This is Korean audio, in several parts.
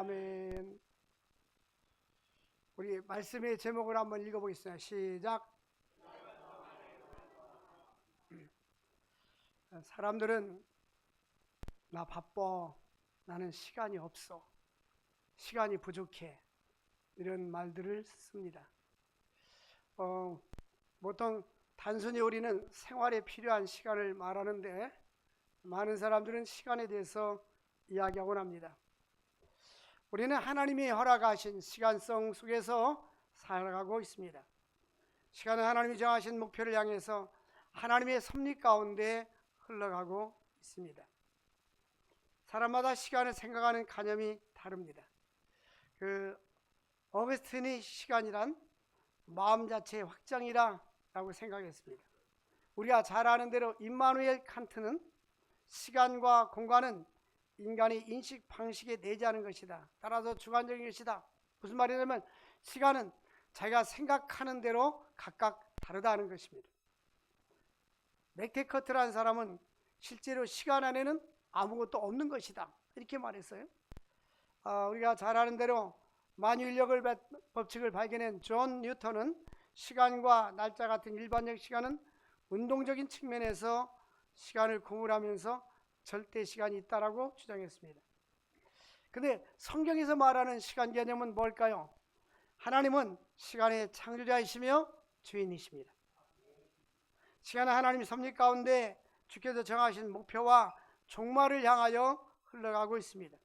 아멘. 우리 말씀의 제목을 한번 읽어보겠습니다. 시작. 사람들은 나 바빠, 나는 시간이 없어, 시간이 부족해, 이런 말들을 씁니다. 보통 단순히 우리는 생활에 필요한 시간을 말하는데 많은 사람들은 시간에 대해서 이야기하곤 합니다. 우리는 하나님이 허락하신 시간성 속에서 살아가고 있습니다. 시간은 하나님이 정하신 목표를 향해서 하나님의 섭리 가운데 흘러가고 있습니다. 사람마다 시간을 생각하는 개념이 다릅니다. 어거스틴이 시간이란 마음 자체의 확장이라고 생각했습니다. 우리가 잘 아는 대로 임마누엘 칸트는 시간과 공간은 인간의 인식 방식에 내재하는 것이다, 따라서 주관적인 것이다. 무슨 말이냐면 시간은 자기가 생각하는 대로 각각 다르다는 것입니다. 맥테커트라는 사람은 실제로 시간 안에는 아무것도 없는 것이다, 이렇게 말했어요. 우리가 잘 아는 대로 만유인력의 법칙을 발견한 존 뉴턴은 시간과 날짜 같은 일반적 시간은 운동적인 측면에서 시간을 구분하면서 절대 시간이 있다라고 주장했습니다. 그런데 성경에서 말하는 시간 개념은 뭘까요? 하나님은 시간의 창조자이시며 주인이십니다. 시간은 하나님의 섭리 가운데 주께서 정하신 목표와 종말을 향하여 흘러가고 있습니다.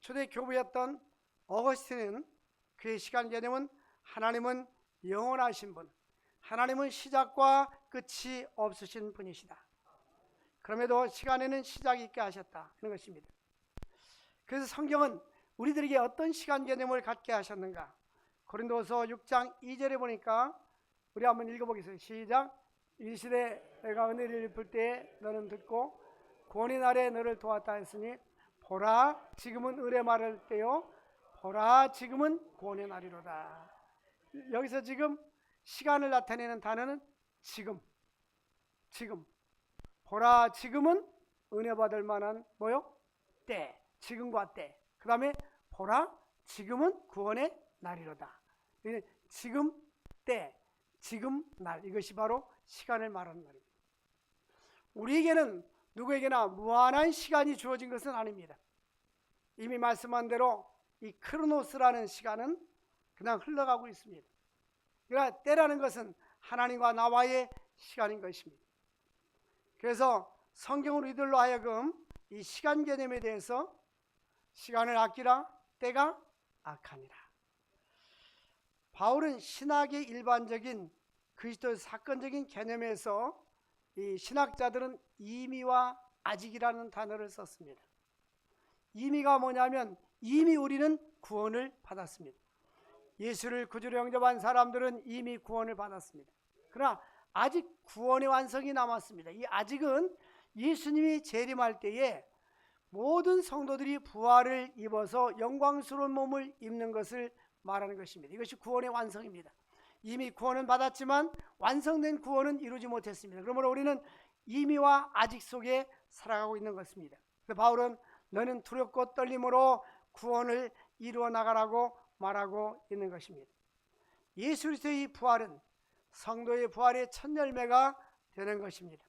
초대 교부였던 어거스틴은 그의 시간 개념은 하나님은 영원하신 분, 하나님은 시작과 끝이 없으신 분이시다, 그럼에도 시간에는 시작이 있게 하셨다는 것입니다. 그래서 성경은 우리들에게 어떤 시간 개념을 갖게 하셨는가? 고린도서 6장 2절에 보니까 우리 한번 읽어보겠습니다. 시작. 이 시대에 내가 은혜를 입을 때에 너는 듣고 구원의 날에 너를 도왔다 했으니 보라 지금은 은혜 말할 때요, 보라 지금은 구원의 날이로다. 여기서 지금 시간을 나타내는 단어는 지금. 보라 지금은 은혜 받을 만한 뭐요? 때. 지금과 때. 그 다음에 보라 지금은 구원의 날이로다. 지금 때, 지금 날, 이것이 바로 시간을 말하는 말입니다. 우리에게는 누구에게나 무한한 시간이 주어진 것은 아닙니다. 이미 말씀한 대로 이 크로노스라는 시간은 그냥 흘러가고 있습니다. 그러나 때라는 것은 하나님과 나와의 시간인 것입니다. 그래서 성경은 우리들로 하여금 이 시간 개념에 대해서 시간을 아끼라, 때가 악하니라. 바울은 신학의 일반적인 그리스도의 사건적인 개념에서 이 신학자들은 이미와 아직이라는 단어를 썼습니다. 이미가 뭐냐면 이미 우리는 구원을 받았습니다. 예수를 구주로 영접한 사람들은 이미 구원을 받았습니다. 그러나 아직 구원의 완성이 남았습니다. 이 아직은 예수님이 재림할 때에 모든 성도들이 부활을 입어서 영광스러운 몸을 입는 것을 말하는 것입니다. 이것이 구원의 완성입니다. 이미 구원은 받았지만 완성된 구원은 이루지 못했습니다. 그러므로 우리는 이미와 아직 속에 살아가고 있는 것입니다. 그래서 바울은 너는 두렵고 떨림으로 구원을 이루어 나가라고 말하고 있는 것입니다. 예수 그리스도의 부활은 성도의 부활의 첫 열매가 되는 것입니다.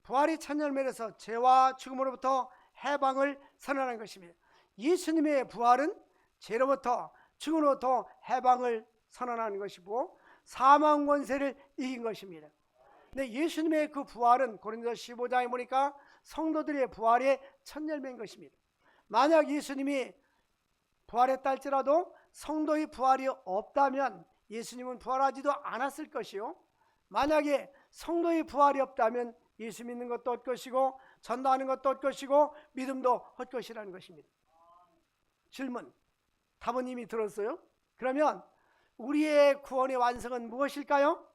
부활의 첫 열매로서 죄와 죽음으로부터 해방을 선언하는 것입니다. 예수님의 부활은 죄로부터 죽음으로부터 해방을 선언하는 것이고 사망 권세를 이긴 것입니다. 근데 예수님의 그 부활은 고린도서 15장에 보니까 성도들의 부활의 첫 열매인 것입니다. 만약 예수님이 부활했다 할지라도 성도의 부활이 없다면 예수님은 부활하지도 않았을 것이요, 만약에 성도의 부활이 없다면 예수 믿는 것도 헛것이고 전도하는 것도 헛것이고 믿음도 헛것이라는 것입니다. 질문, 답은 이미 들었어요? 그러면 우리의 구원의 완성은 무엇일까요?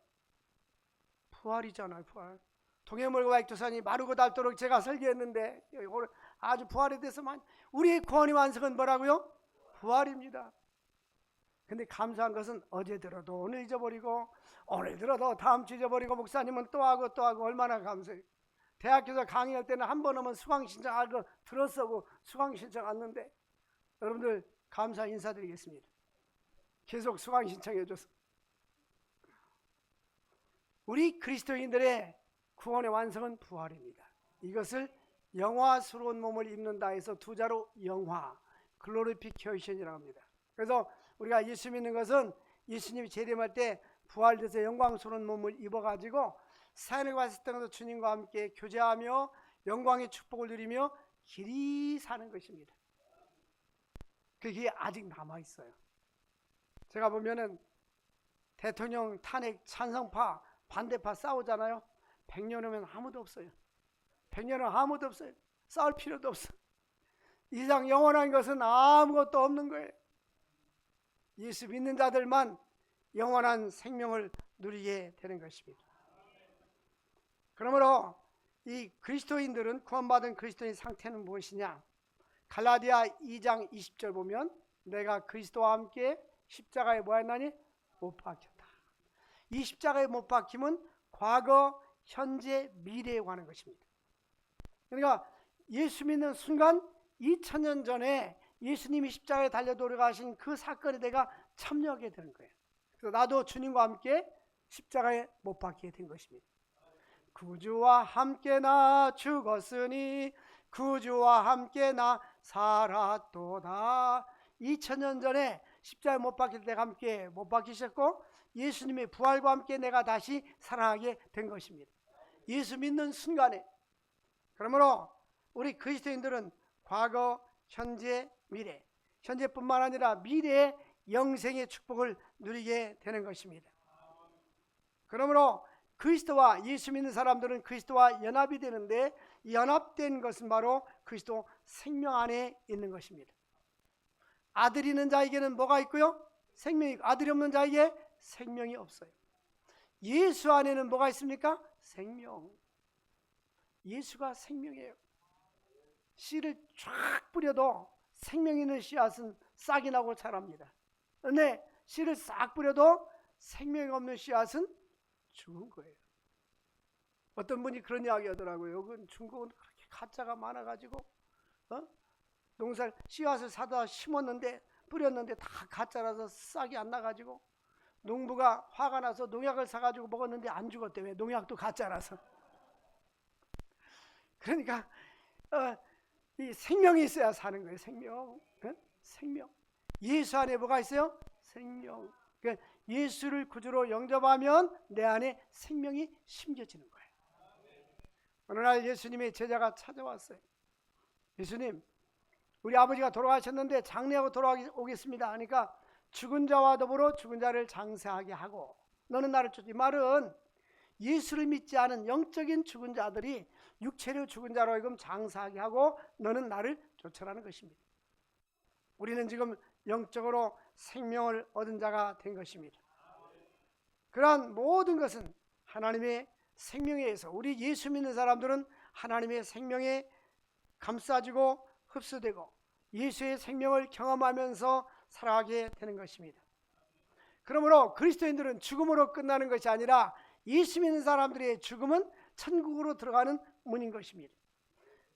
부활이잖아요. 부활. 동해물과 백두산이 마르고 닳도록 제가 설계했는데 아주 부활에 대해서만, 우리의 구원의 완성은 뭐라고요? 부활입니다. 근데 감사한 것은 어제 들어도 오늘 잊어버리고 오늘 들어도 다음 주 잊어버리고 목사님은 또 하고 얼마나 감사해요. 대학교에서 강의할 때는 한 번 오면 수강 신청하고 들었어고 수강 신청 왔는데 여러분들 감사 인사드리겠습니다. 계속 수강 신청해줘서. 우리 그리스도인들의 구원의 완성은 부활입니다. 이것을 영화스러운 몸을 입는다 해서 두 자로 영화, 글로리피케이션이라고 합니다. 그래서 우리가 예수 믿는 것은 예수님이 재림할 때 부활돼서 영광스러운 몸을 입어가지고 산에 갔을 때도 주님과 함께 교제하며 영광의 축복을 누리며 길이 사는 것입니다. 그게 아직 남아있어요. 제가 보면은 대통령 탄핵 찬성파 반대파 싸우잖아요. 100년 후면 아무도 없어요. 100년은 아무도 없어요. 싸울 필요도 없어. 이상 영원한 것은 아무것도 없는 거예요. 예수 믿는 자들만 영원한 생명을 누리게 되는 것입니다. 그러므로 이 그리스도인들은, 구원받은 그리스도인 상태는 무엇이냐? 갈라디아 2장 20절 보면 내가 그리스도와 함께 십자가에 뭐하나니? 못 박혔다. 이 십자가에 못 박힘은 과거, 현재, 미래에 관한 것입니다. 그러니까 예수 믿는 순간 2000년 전에 예수님이 십자가에 달려 돌아가신 그 사건에 내가 참여하게 되는 거예요. 그래서 나도 주님과 함께 십자가에 못 박히게 된 것입니다. 구주와 함께 나 죽었으니 구주와 함께 나 살았도다. 2000년 전에 십자가에 못 박힐 때 함께 못 박히셨고 예수님의 부활과 함께 내가 다시 살아나게 된 것입니다. 예수 믿는 순간에. 그러므로 우리 그리스도인들은 과거, 현재, 미래, 현재뿐만 아니라 미래의 영생의 축복을 누리게 되는 것입니다. 그러므로 그리스도와 예수 믿는 사람들은 그리스도와 연합이 되는데, 이 연합된 것은 바로 그리스도 생명 안에 있는 것입니다. 아들이 있는 자에게는 뭐가 있고요? 생명이 있고, 아들이 없는 자에게 생명이 없어요. 예수 안에는 뭐가 있습니까? 생명. 예수가 생명이에요. 씨를 쫙 뿌려도 생명 있는 씨앗은 싹이 나고 자랍니다. 그런데 씨를 싹 뿌려도 생명이 없는 씨앗은 죽은 거예요. 어떤 분이 그런 이야기 하더라고요. 여기 중국은 그렇게 가짜가 많아가지고 농사를 씨앗을 사다 심었는데 뿌렸는데 다 가짜라서 싹이 안 나가지고 농부가 화가 나서 농약을 사가지고 먹었는데 안 죽었대. 왜? 농약도 가짜라서. 그러니까 이 생명이 있어야 사는 거예요. 생명. 생명. 예수 안에 뭐가 있어요? 생명. 그러니까 예수를 구주로 영접하면 내 안에 생명이 심겨지는 거예요. 어느 날 예수님의 제자가 찾아왔어요. 예수님, 우리 아버지가 돌아가셨는데 장례하고 돌아오겠습니다 하니까 죽은 자와 더불어 죽은 자를 장사하게 하고 너는 나를 쫓지. 이 말은 예수를 믿지 않은 영적인 죽은 자들이 육체로 죽은 자로 하여금 장사하게 하고 너는 나를 쫓으라는 것입니다. 우리는 지금 영적으로 생명을 얻은 자가 된 것입니다. 그러한 모든 것은 하나님의 생명에 의해서, 우리 예수 믿는 사람들은 하나님의 생명에 감싸지고 흡수되고 예수의 생명을 경험하면서 살아가게 되는 것입니다. 그러므로 그리스도인들은 죽음으로 끝나는 것이 아니라 예수 믿는 사람들의 죽음은 천국으로 들어가는 문인 것입니다.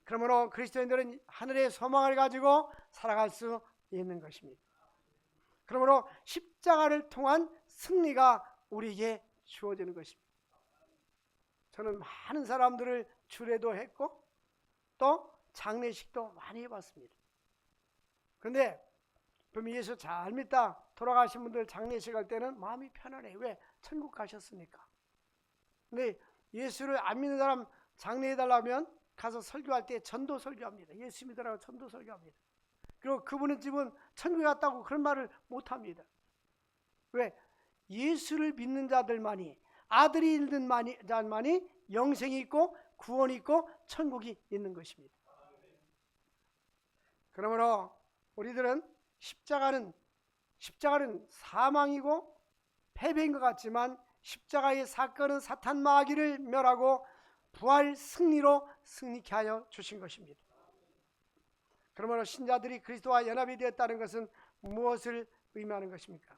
그러므로 그리스도인들은 하늘의 소망을 가지고 살아갈 수 있는 것입니다. 그러므로 십자가를 통한 승리가 우리에게 주어지는 것입니다. 저는 많은 사람들을 주례도 했고 또 장례식도 많이 해봤습니다. 그런데 그럼 예수 잘 믿다 돌아가신 분들 장례식 할 때는 마음이 편안해요. 왜? 천국 가셨으니까. 근데 예수를 안 믿는 사람 장례해달라면 가서 설교할 때 전도 설교합니다. 예수 믿으라고 전도 설교합니다. 그리고 그분의 집은 천국에 갔다고 그런 말을 못합니다. 왜? 예수를 믿는 자들만이, 아들이 있는 자만이 영생이 있고 구원이 있고 천국이 있는 것입니다. 그러므로 우리들은 십자가는 사망이고 패배인 것 같지만 십자가의 사건은 사탄 마귀를 멸하고 부활 승리로 승리케 하여 주신 것입니다. 그러므로 신자들이 그리스도와 연합이 되었다는 것은 무엇을 의미하는 것입니까?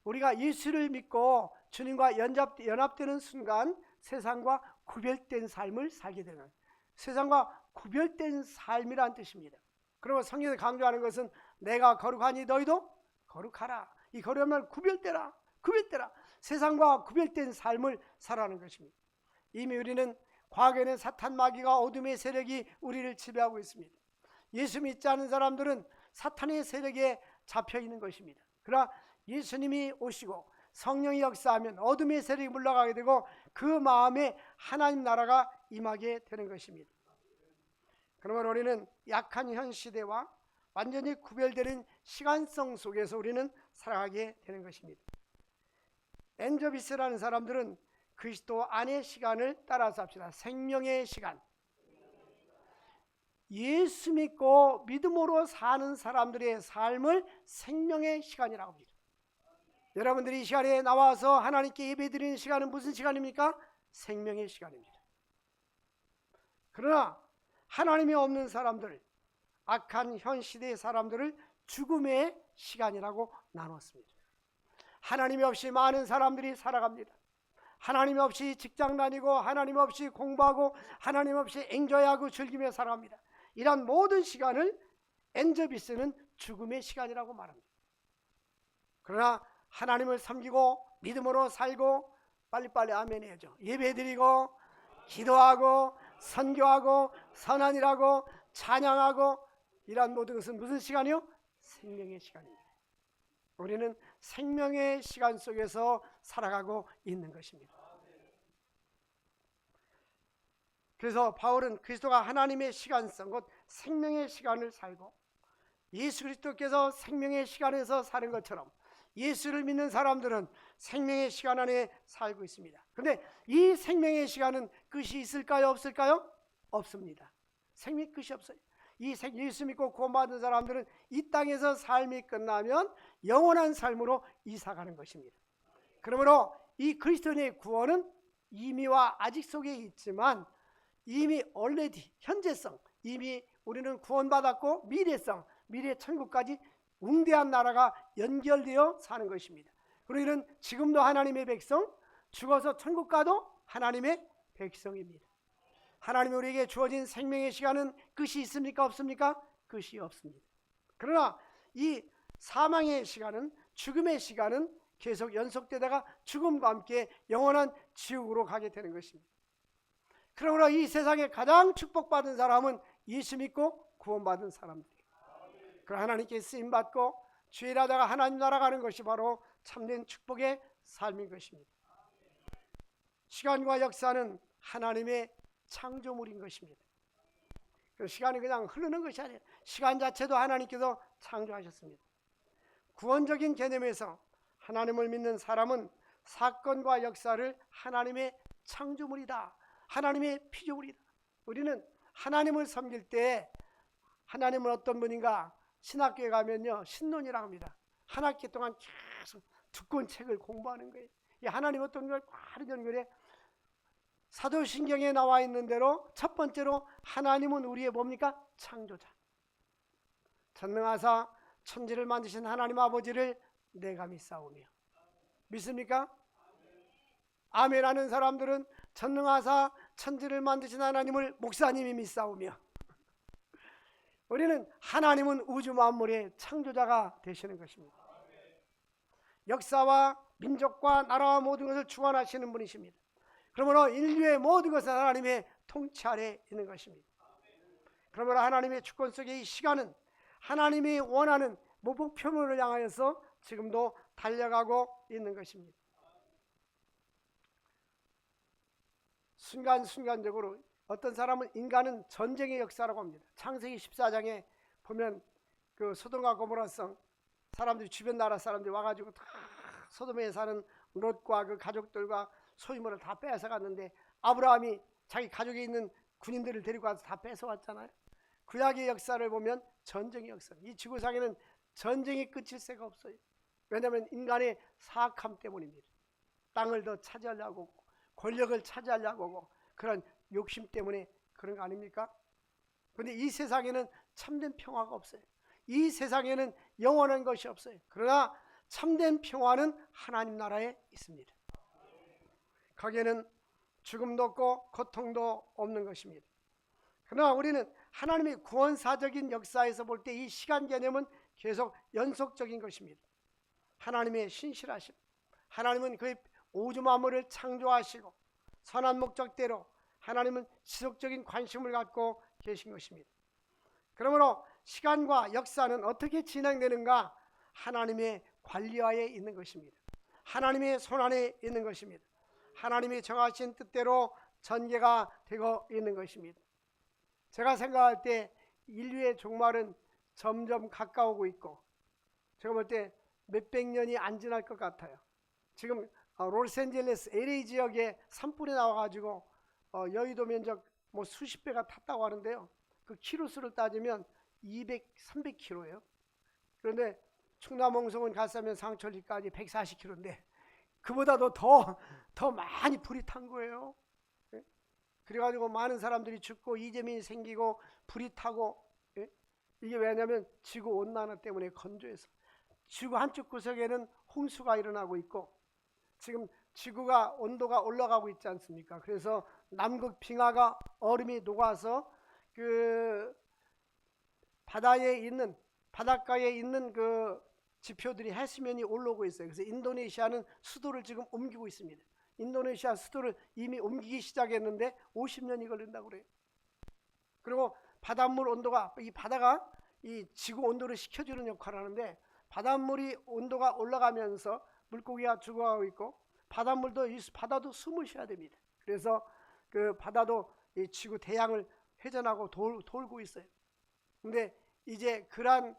우리가 예수를 믿고 주님과 연합되는 순간 세상과 구별된 삶을 살게 되는, 세상과 구별된 삶이란 뜻입니다. 그러면 성경에서 강조하는 것은 내가 거룩하니 너희도 거룩하라. 이 거룩함을 구별되라. 세상과 구별된 삶을 살아가는 것입니다. 이미 우리는 과거에는 사탄 마귀가 어둠의 세력이 우리를 지배하고 있습니다. 예수 믿지 않은 사람들은 사탄의 세력에 잡혀 있는 것입니다. 그러나 예수님이 오시고 성령이 역사하면 어둠의 세력이 물러가게 되고 그 마음에 하나님 나라가 임하게 되는 것입니다. 그러면 우리는 약한 현 시대와 완전히 구별되는 시간성 속에서 우리는 살아가게 되는 것입니다. 엔저비스라는 사람들은 그리스도 안의 시간을 따라서 합시다. 생명의 시간. 예수 믿고 믿음으로 사는 사람들의 삶을 생명의 시간이라고 합니다. 여러분들이 이 시간에 나와서 하나님께 예배드리는 시간은 무슨 시간입니까? 생명의 시간입니다. 그러나 하나님이 없는 사람들, 악한 현 시대의 사람들을 죽음의 시간이라고 나눴습니다. 하나님이 없이 많은 사람들이 살아갑니다. 하나님 없이 직장 다니고 하나님 없이 공부하고 하나님 없이 엔조이하고 즐기며 살아갑니다. 이런 모든 시간을 엔저비스는 죽음의 시간이라고 말합니다. 그러나 하나님을 섬기고 믿음으로 살고 빨리빨리 아멘 해야죠. 예배드리고 기도하고 선교하고 선한일하고 찬양하고 이런 모든 것은 무슨 시간이요? 생명의 시간입니다. 우리는 생명의 시간 속에서 살아가고 있는 것입니다. 그래서 바울은 그리스도가 하나님의 시간성, 곧 생명의 시간을 살고 예수 그리스도께서 생명의 시간에서 사는 것처럼 예수를 믿는 사람들은 생명의 시간 안에 살고 있습니다. 그런데 이 생명의 시간은 끝이 있을까요? 없을까요? 없습니다. 생명의 끝이 없어요. 이 예수 믿고 구원받은 사람들은 이 땅에서 삶이 끝나면 영원한 삶으로 이사가는 것입니다. 그러므로 이 그리스도인의 구원은 이미와 아직 속에 있지만 이미 already 현재성, 이미 우리는 구원받았고 미래성, 미래 천국까지 웅대한 나라가 연결되어 사는 것입니다. 우리는 지금도 하나님의 백성, 죽어서 천국 가도 하나님의 백성입니다. 하나님이 우리에게 주어진 생명의 시간은 끝이 있습니까? 없습니까? 끝이 없습니다. 그러나 이 사망의 시간은, 죽음의 시간은 계속 연속되다가 죽음과 함께 영원한 지옥으로 가게 되는 것입니다. 그러므로 이 세상에 가장 축복받은 사람은 예수 믿고 구원받은 사람들이에요. 그 하나님께 쓰임받고 죄일하다가 하나님 나라 가는 것이 바로 참된 축복의 삶인 것입니다. 시간과 역사는 하나님의 창조물인 것입니다. 그 시간이 그냥 흐르는 것이 아니에요. 시간 자체도 하나님께서 창조하셨습니다. 구원적인 개념에서 하나님을 믿는 사람은 사건과 역사를 하나님의 창조물이다, 하나님의 피조물이다. 우리는 하나님을 섬길 때 하나님은 어떤 분인가? 신학교에 가면요 신론이라고 합니다. 한 학기 동안 계속 두꺼운 책을 공부하는 거예요. 이 하나님 어떤 걸 바로 연결해. 사도신경에 나와 있는 대로 첫 번째로 하나님은 우리의 뭡니까? 창조자. 전능하사 천지를 만드신 하나님 아버지를 내가 믿사오며. 믿습니까? 아멘 하는 사람들은 전능하사 천지를 만드신 하나님을 목사님이 믿사오며, 우리는 하나님은 우주 만물의 창조자가 되시는 것입니다. 역사와 민족과 나라와 모든 것을 주관하시는 분이십니다. 그러므로 인류의 모든 것은 하나님의 통치 아래 있는 것입니다. 그러므로 하나님의 주권 속의 이 시간은 하나님이 원하는 목표물을 향하여서 지금도 달려가고 있는 것입니다. 순간순간적으로 어떤 사람은 인간은 전쟁의 역사라고 합니다. 창세기 14장에 보면 그 소돔과 고모라성 사람들이, 주변 나라 사람들이 와가지고 다 소돔에 사는 롯과 그 가족들과 소유물을 다 빼앗아 갔는데 아브라함이 자기 가족에 있는 군인들을 데리고 와서 다 뺏어왔잖아요. 구약의 역사를 보면 전쟁의 역사, 이 지구상에는 전쟁이 끝일 새가 없어요. 왜냐하면 인간의 사악함 때문입니다. 땅을 더 차지하려고 하고 권력을 차지하려고 하고 그런 욕심 때문에 그런 거 아닙니까? 그런데 이 세상에는 참된 평화가 없어요. 이 세상에는 영원한 것이 없어요. 그러나 참된 평화는 하나님 나라에 있습니다. 거기에는 죽음도 없고 고통도 없는 것입니다. 그러나 우리는 하나님의 구원사적인 역사에서 볼 때 이 시간 개념은 계속 연속적인 것입니다. 하나님의 신실하심, 하나님은 그의 우주 만물을 창조하시고 선한 목적대로 하나님은 지속적인 관심을 갖고 계신 것입니다. 그러므로 시간과 역사는 어떻게 진행되는가? 하나님의 관리하에 있는 것입니다. 하나님의 손안에 있는 것입니다. 하나님이 정하신 뜻대로 전개가 되고 있는 것입니다. 제가 생각할 때 인류의 종말은 점점 가까우고 있고, 제가 볼 때 몇백 년이 안 지날 것 같아요. 지금 로스앤젤레스 LA 지역에 산불이 나와가지고 여의도 면적 뭐 수십 배가 탔다고 하는데요. 그 키로수를 따지면 200, 300km예요. 그런데 충남 홍성은 갔으면 상철리까지 140km인데 그보다도 더 많이 불이 탄 거예요. 그래가지고 많은 사람들이 죽고 이재민이 생기고 불이 타고, 이게 왜냐하면 지구온난화 때문에 건조해서 지구 한쪽 구석에는 홍수가 일어나고 있고, 지금 지구가 온도가 올라가고 있지 않습니까? 그래서 남극 빙하가 얼음이 녹아서 그 바닷가에 있는 그 지표들이 해수면이 올라오고 있어요. 그래서 인도네시아는 수도를 지금 옮기고 있습니다. 인도네시아 수도를 이미 옮기기 시작했는데 50년이 걸린다고 그래요. 그리고 바닷물 온도가, 이 바다가 이 지구 온도를 식혀주는 역할을 하는데, 바닷물이 온도가 올라가면서 물고기가 죽어가고 있고, 바다도 숨을 쉬어야 됩니다. 그래서 그 바다도 이 지구 대양을 회전하고 돌고 있어요. 근데 이제 그러한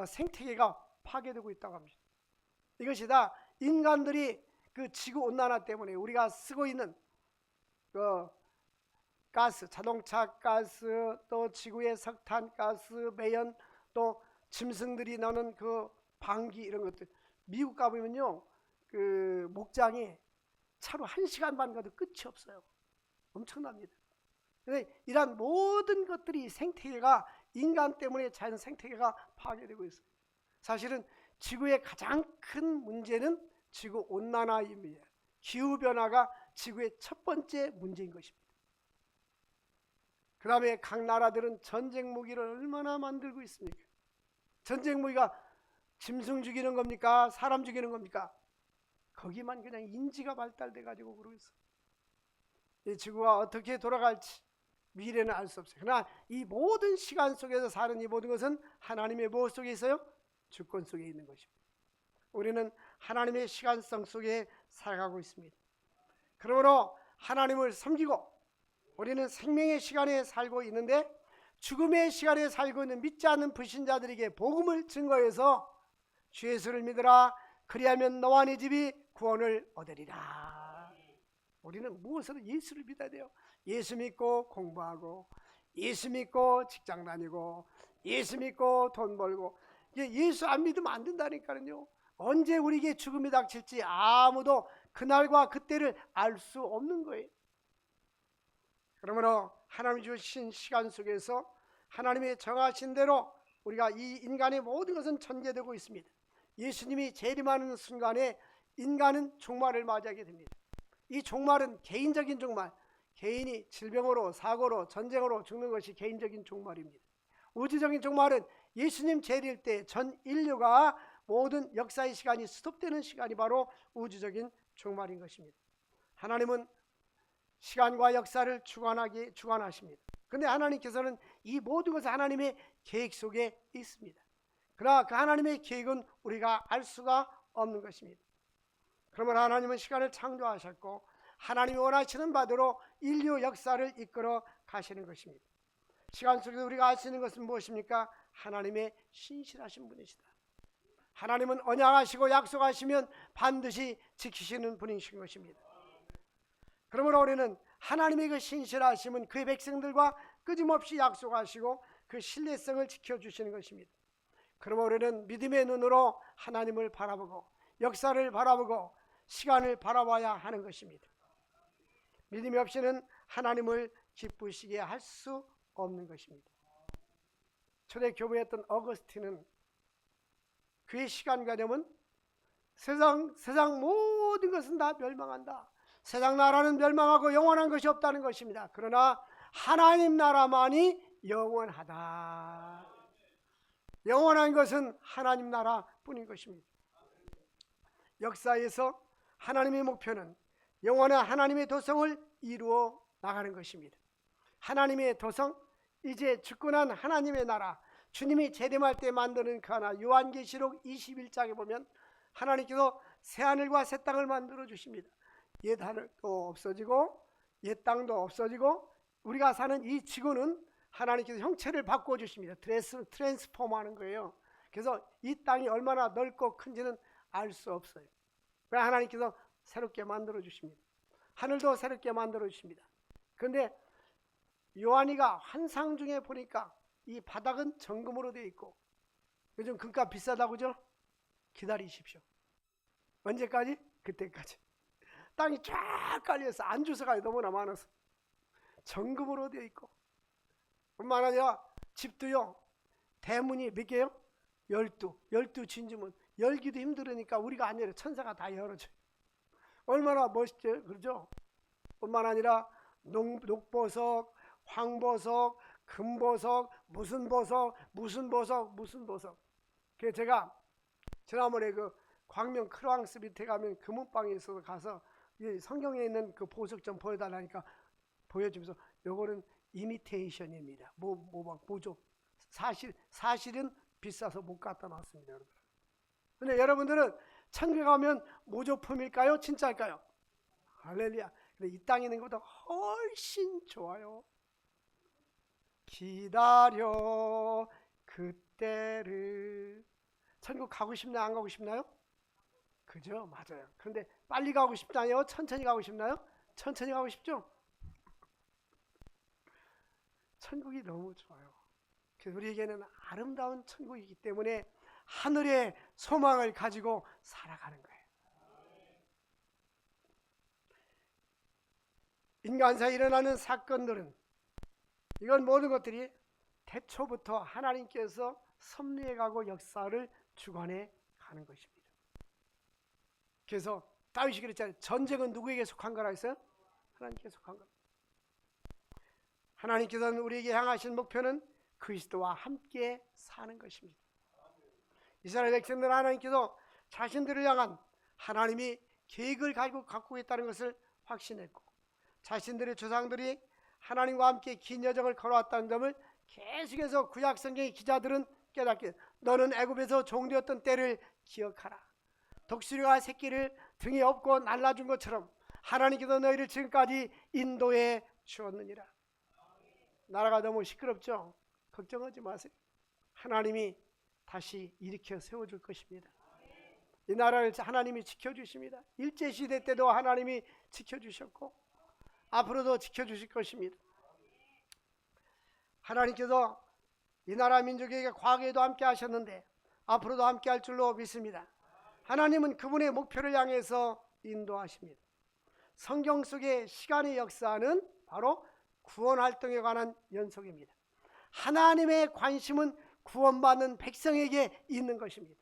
생태계가 파괴되고 있다고 합니다. 이것이 다 인간들이 그 지구 온난화 때문에 우리가 쓰고 있는 그 가스, 자동차 가스, 또 지구의 석탄 가스, 매연, 또 짐승들이 나는 그 방귀, 이런 것들. 미국 가보면요, 그 목장이 차로 1시간 반 가도 끝이 없어요. 엄청납니다. 근데 이러한 모든 것들이 생태계가, 인간 때문에 자연 생태계가 파괴되고 있어요. 사실은 지구의 가장 큰 문제는 지구 온난화입니다. 기후변화가 지구의 첫 번째 문제인 것입니다. 그 다음에 각 나라들은 전쟁 무기를 얼마나 만들고 있습니까? 전쟁 무기가 짐승 죽이는 겁니까? 사람 죽이는 겁니까? 거기만 그냥 인지가 발달돼 가지고 그러고 있어요. 이 지구가 어떻게 돌아갈지 미래는 알 수 없어요. 그러나 이 모든 시간 속에서 사는 이 모든 것은 하나님의 무엇 속에 있어요? 주권 속에 있는 것입니다. 우리는 하나님의 시간성 속에 살아가고 있습니다. 그러므로 하나님을 섬기고 우리는 생명의 시간에 살고 있는데, 죽음의 시간에 살고 있는 믿지 않는 불신자들에게 복음을 증거해서 주 예수를 믿으라, 그리하면 너와 네 집이 구원을 얻으리라. 우리는 무엇으로? 예수를 믿어야 돼요. 예수 믿고 공부하고, 예수 믿고 직장 다니고, 예수 믿고 돈 벌고. 예수 안 믿으면 안 된다니까요. 언제 우리에게 죽음이 닥칠지 아무도 그날과 그때를 알 수 없는 거예요. 그러므로 하나님이 주신 시간 속에서 하나님의 정하신 대로 우리가 이 인간의 모든 것은 전개되고 있습니다. 예수님이 재림하는 순간에 인간은 종말을 맞이하게 됩니다. 이 종말은 개인적인 종말, 개인이 질병으로, 사고로, 전쟁으로 죽는 것이 개인적인 종말입니다. 우주적인 종말은 예수님 재릴 때 전 인류가 모든 역사의 시간이 스톱되는 시간이 바로 우주적인 종말인 것입니다. 하나님은 시간과 역사를 주관하십니다. 그런데 하나님께서는 이 모든 것은 하나님의 계획 속에 있습니다. 그러나 그 하나님의 계획은 우리가 알 수가 없는 것입니다. 그러면 하나님은 시간을 창조하셨고 하나님이 원하시는 바대로 인류 역사를 이끌어 가시는 것입니다. 시간 속에서 우리가 알 수 있는 것은 무엇입니까? 하나님의 신실하신 분이시다. 하나님은 언약하시고 약속하시면 반드시 지키시는 분이신 것입니다. 그러므로 우리는 하나님의 그 신실하심은 그의 백성들과 끊임없이 약속하시고 그 신뢰성을 지켜주시는 것입니다. 그러므로 우리는 믿음의 눈으로 하나님을 바라보고 역사를 바라보고 시간을 바라봐야 하는 것입니다. 믿음이 없이는 하나님을 기쁘시게 할 수 없는 것입니다. 초대 교부였던 어거스틴은 그의 시간관념은 세상 모든 것은 다 멸망한다. 세상 나라는 멸망하고 영원한 것이 없다는 것입니다. 그러나 하나님 나라만이 영원하다. 영원한 것은 하나님 나라뿐인 것입니다. 역사에서 하나님의 목표는 영원한 하나님의 도성을 이루어 나가는 것입니다. 하나님의 도성, 이제 주권한 하나님의 나라, 주님이 재림할 때 만드는 그 하나, 요한계시록 21장에 보면 하나님께서 새하늘과 새 땅을 만들어 주십니다. 옛 하늘도 없어지고 옛 땅도 없어지고 우리가 사는 이 지구는 하나님께서 형체를 바꿔주십니다. 트랜스포머하는 거예요. 그래서 이 땅이 얼마나 넓고 큰지는 알 수 없어요. 하나님께서 새롭게 만들어 주십니다. 하늘도 새롭게 만들어 주십니다. 그런데 요한이가 환상 중에 보니까 이 바닥은 정금으로 되어 있고, 요즘 금값 비싸다고 그죠? 기다리십시오. 언제까지? 그때까지. 땅이 쫙 깔려서 안주서가 너무나 많아서 정금으로 되어 있고, 뿐만 아니라 집도요, 대문이 몇 개요? 12 진주문. 열기도 힘들으니까 우리가 안 열어, 천사가 다 열어줘요. 얼마나 멋있죠? 그러죠? 뿐만 아니라 녹보석, 황보석, 금보석, 무슨 보석. 그래서 제가 지난번에 그 광명 크로앙스 밑에 가면 금은방에 있어서 가서 이 성경에 있는 그 보석 좀 보여달라니까 보여주면서 요거는 이미테이션입니다. 모조. 사실은 비싸서 못 갖다 놨습니다, 여러분. 근데 여러분들은 천국에 가면 모조품일까요? 진짜일까요? 할렐루야. 근데 이 땅에 있는 것보다 훨씬 좋아요. 기다려 그때를. 천국 가고 싶나요? 안 가고 싶나요? 그죠? 맞아요. 그런데 빨리 가고 싶나요? 천천히 가고 싶나요? 천천히 가고 싶죠? 천국이 너무 좋아요. 그래서 우리에게는 아름다운 천국이기 때문에 하늘의 소망을 가지고 살아가는 거예요. 인간사에 일어나는 사건들은, 이건 모든 것들이 태초부터 하나님께서 섭리해가고 역사를 주관해 가는 것입니다. 그래서 다윗이 그랬잖아요. 전쟁은 누구에게 속한 거라 했어요? 하나님께 속한 겁니다. 하나님께서는 우리에게 향하신 목표는 그리스도와 함께 사는 것입니다. 이스라엘 백성들, 하나님께서 자신들을 향한 하나님이 계획을 갖고 있다는 것을 확신했고, 자신들의 조상들이 하나님과 함께 긴 여정을 걸어왔다는 점을 계속해서 구약 성경의 기자들은 깨닫게, 너는 애굽에서 종되었던 때를 기억하라. 독수리가 새끼를 등에 업고 날라준 것처럼 하나님께서 너희를 지금까지 인도해 주었느니라. 나라가 너무 시끄럽죠? 걱정하지 마세요. 하나님이 다시 일으켜 세워줄 것입니다. 이 나라를 하나님이 지켜주십니다. 일제시대 때도 하나님이 지켜주셨고 앞으로도 지켜주실 것입니다. 하나님께서 이 나라 민족에게 과거에도 함께 하셨는데 앞으로도 함께 할 줄로 믿습니다. 하나님은 그분의 목표를 향해서 인도하십니다. 성경 속의 시간의 역사는 바로 구원 활동에 관한 연속입니다. 하나님의 관심은 구원받는 백성에게 있는 것입니다.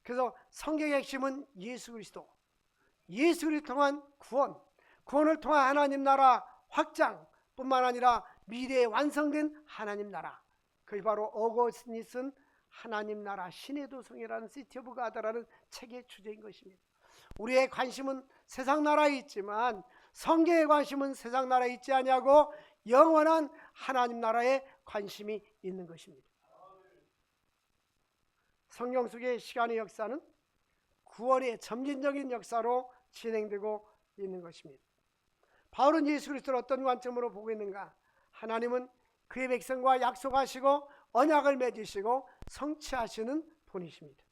그래서 성경의 핵심은 예수 그리스도, 예수 그리스도 통한 구원을 통한 하나님 나라 확장 뿐만 아니라 미래에 완성된 하나님 나라, 그게 바로 어거스틴이 쓴 하나님 나라 신의 도성이라는 시티 오브 가드라는 책의 주제인 것입니다. 우리의 관심은 세상 나라에 있지만 성경의 관심은 세상 나라에 있지 아니하고 영원한 하나님 나라에 관심이 있는 것입니다. 성경 속의 시간의 역사는 구원의 점진적인 역사로 진행되고 있는 것입니다. 바울은 예수 그리스도를 어떤 관점으로 보고 있는가? 하나님은 그의 백성과 약속하시고 언약을 맺으시고 성취하시는 분이십니다.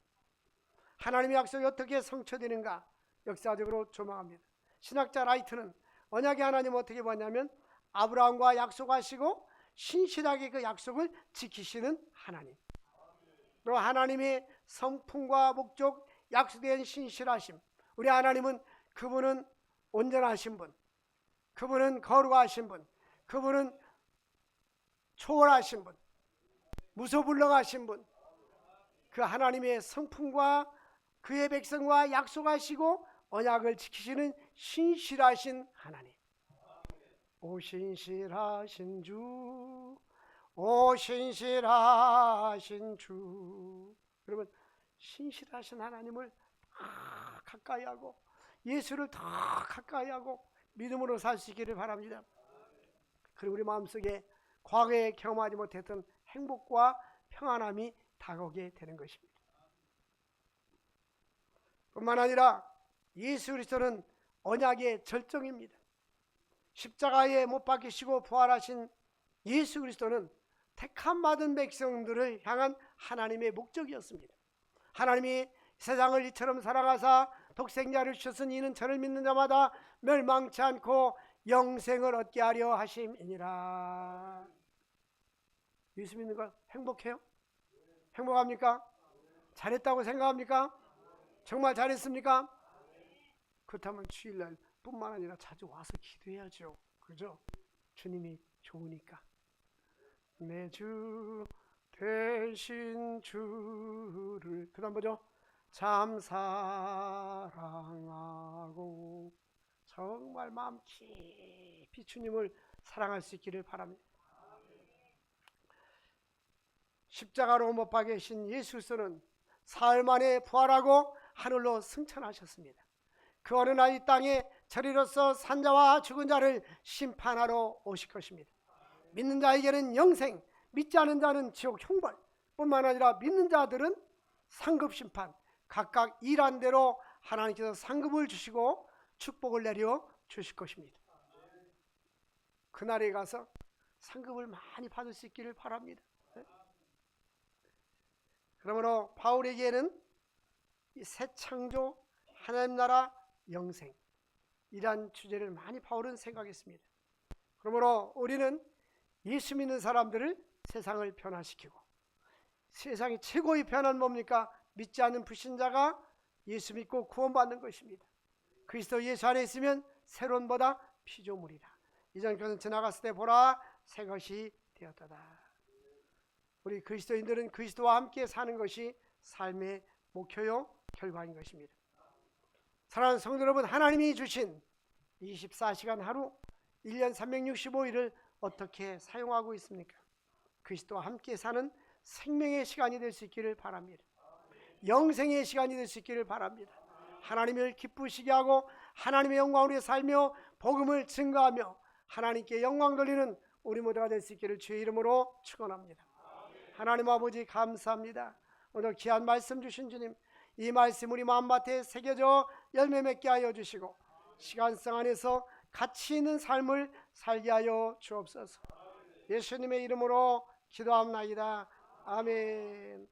하나님의 약속이 어떻게 성취되는가? 역사적으로 조망합니다. 신학자 라이트는 언약의 하나님을 어떻게 보냐면 아브라함과 약속하시고 신실하게 그 약속을 지키시는 하나님, 또 하나님의 성품과 목적, 약속된 신실하심. 우리 하나님은 그분은 온전하신 분, 그분은 거룩하신 분, 그분은 초월하신 분, 무소불능하신 분, 그 하나님의 성품과 그의 백성과 약속하시고 언약을 지키시는 신실하신 하나님. 오 신실하신 주, 오 신실하신 주. 여러분, 신실하신 하나님을 가까이 하고 예수를 더 가까이 하고 믿음으로 살 수 있기를 바랍니다. 그리고 우리 마음속에 과거에 경험하지 못했던 행복과 평안함이 다가오게 되는 것입니다. 뿐만 아니라 예수 그리스도는 언약의 절정입니다. 십자가에 못 박히시고 부활하신 예수 그리스도는 택함 받은 백성들을 향한 하나님의 목적이었습니다. 하나님이 세상을 이처럼 사랑하사 독생자를 주셨으니 이는 저를 믿는 자마다 멸망치 않고 영생을 얻게 하려 하심이니라. 예수 믿는 거 행복해요? 행복합니까? 잘했다고 생각합니까? 정말 잘했습니까? 그렇다면 주일날 뿐만 아니라 자주 와서 기도해야죠. 그죠? 주님이 좋으니까. 내 주 되신 주를, 그 다음 뭐죠? 참 사랑하고 정말 마음 깊이 주님을 사랑할 수 있기를 바랍니다. 십자가로 못 박히신 예수 그리스도는 사흘 만에 부활하고 하늘로 승천하셨습니다. 그 어느 날 이 땅에 저리로서 산자와 죽은 자를 심판하러 오실 것입니다. 믿는 자에게는 영생, 믿지 않은 자는 지옥 형벌, 뿐만 아니라 믿는 자들은 상급 심판, 각각 일한 대로 하나님께서 상급을 주시고 축복을 내려 주실 것입니다. 그날에 가서 상급을 많이 받을 수 있기를 바랍니다. 그러므로 바울에게는 이 새 창조, 하나님 나라, 영생, 이란 주제를 많이 바울은 생각했습니다. 그러므로 우리는 예수 믿는 사람들을 세상을 변화시키고, 세상의 최고의 변화는 뭡니까? 믿지 않는 불신자가 예수 믿고 구원받는 것입니다. 그리스도 예수 안에 있으면 새로운 보다 피조물이라. 이전 것은 지나갔을 때 보라 새 것이 되었도다. 우리 그리스도인들은 그리스도와 함께 사는 것이 삶의 목표요 결과인 것입니다. 사랑하는 성도 여러분, 하나님이 주신 24시간 하루 1년 365일을 어떻게 사용하고 있습니까? 그리스도와 함께 사는 생명의 시간이 될 수 있기를 바랍니다. 영생의 시간이 될 수 있기를 바랍니다. 하나님을 기쁘시게 하고 하나님의 영광으로 살며 복음을 증거하며 하나님께 영광 돌리는 우리 모두가 될 수 있기를 주의 이름으로 축원합니다. 하나님 아버지 감사합니다. 오늘 귀한 말씀 주신 주님, 이 말씀 우리 마음밭에 새겨져 열매 맺게 하여 주시고 시간성 안에서 가치 있는 삶을 살게 하여 주옵소서. 예수님의 이름으로 기도합나이다. 아멘.